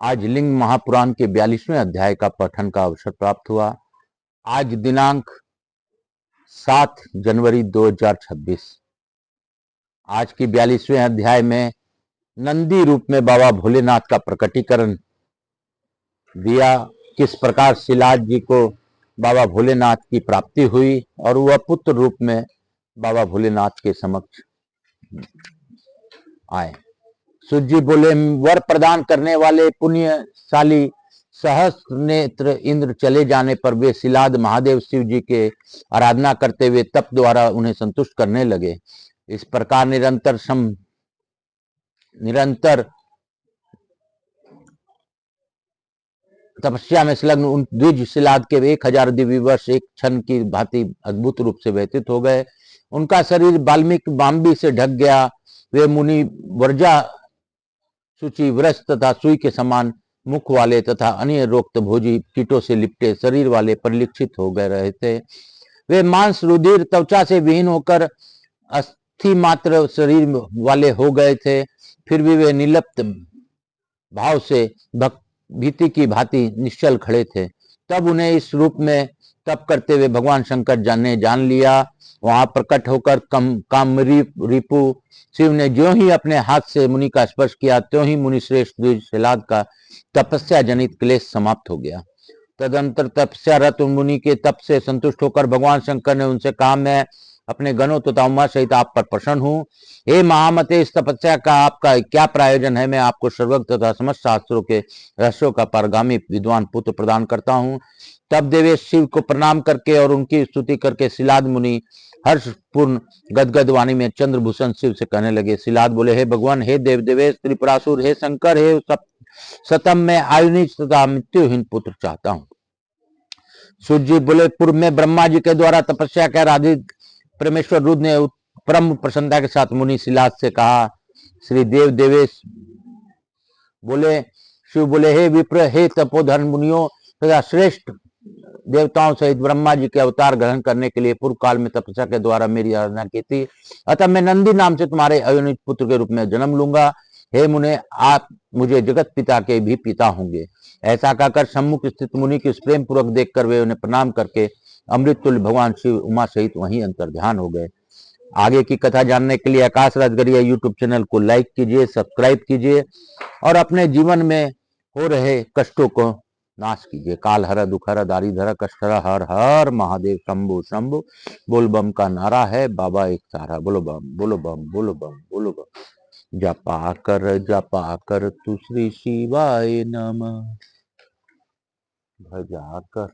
आज लिंग महापुराण के 42वें अध्याय का पठन का अवसर प्राप्त हुआ। आज दिनांक 7 जनवरी 2026। आज की 42वें अध्याय में नंदी रूप में बाबा भोलेनाथ का प्रकटीकरण दिया। किस प्रकार शिलाद जी को बाबा भोलेनाथ की प्राप्ति हुई और वह पुत्र रूप में बाबा भोलेनाथ के समक्ष आए। सूत जी बोले, वर प्रदान करने वाले पुण्यशाली सहस्त्र नेत्र इंद्र चले जाने पर वे शिलाद महादेव शिव जी के आराधना करते हुए तप द्वारा उन्हें संतुष्ट करने लगे। इस प्रकार निरंतर तपस्या में संलग्न उन द्विज शिलाद के 1000 दिव्य वर्ष एक क्षण की भांति अद्भुत रूप से व्यतीत हो गए। उनका शरीर वाल्मीकि बाम्बी से ढक गया। वे मुनि वर्जा सूची व्रस तथा सुई के समान मुख वाले तथा अन्य रोक्त भोजी कीटों से लिपटे शरीर वाले परिलक्षित हो गए रहे थे। वे मांस रुधिर त्वचा से विहीन होकर अस्थि मात्र शरीर वाले हो गए थे। फिर भी वे निर्लिप्त भाव से भीति की भांति निश्चल खड़े थे। तब उन्हें इस रूप में तप करते हुए भगवान शंकर ने जान लिया। वहां प्रकट होकर कामरिपु शिव ने ज्यों ही अपने हाथ से मुनि का स्पर्श किया त्यों ही मुनि श्रेष्ठ द्विज शिलाद का तपस्या जनित क्लेश समाप्त हो गया। तदंतर तपस्यारत मुनि के तप से संतुष्ट होकर भगवान शंकर ने उनसे कहा, मैं अपने गणों तथा उमा सहित आप पर प्रसन्न हूँ। हे महामते, इस तपस्या का आपका क्या प्रयोजन है? मैं आपको सर्वज्ञ तथा समस्त शास्त्रों के रहस्यों का पारगामी विद्वान पुत्र प्रदान करता हूँ। तब देवेश शिव को प्रणाम करके और उनकी स्तुति करके शिलाद मुनि हर्षपूर्ण गदगद वाणी में चंद्रभूषण शिव से कहने लगे। शिलाद बोले, हे भगवान, हे देव देवेश त्रिपुरासुर, हे शंकर, हे सतम में आयुनिज तथा मृत्युहीन पुत्र चाहता हूँ। सूर्य जी बोले, पूर्व में ब्रह्मा जी के द्वारा तपस्या कर आराधित परमेश्वर रुद्र ने परम प्रसन्नता के साथ मुनि शिलाद से कहा। श्री देव देवेश बोले, शिव बोले, हे विप्र, हे तपोधन मुनियों तथा श्रेष्ठ देवताओं सहित ब्रह्मा जी के अवतार ग्रहण करने के लिए पूर्व काल में तपस्या के द्वारा मेरी आराधना की थी। अतः मैं नंदी नाम से तुम्हारे अयोनित पुत्र के रूप में जन्म लूंगा। हे मुने, आप मुझे जगत पिता के भी पिता होंगे। ऐसा कहकर सम्मुख स्थित मुनि की प्रेम पूर्वक देखकर वे उन्हें प्रणाम करके अमृत तुल्य भगवान शिव उमा सहित वहीं अंतर ध्यान हो गए। आगे की कथा जानने के लिए आकाश राजगरिया यूट्यूब चैनल को लाइक कीजिए, सब्सक्राइब कीजिए और अपने जीवन में हो रहे कष्टों को नाश कीजिए। काल हर दुख हर दारी धर कष्ट हर हर महादेव शंभु शंभु। बोल बम का नारा है, बाबा एक सारा। बोलो बम, बोलो बम, बोलो बम, बोलो बम। जपा कर तू श्री शिवाय नमः, भजा कर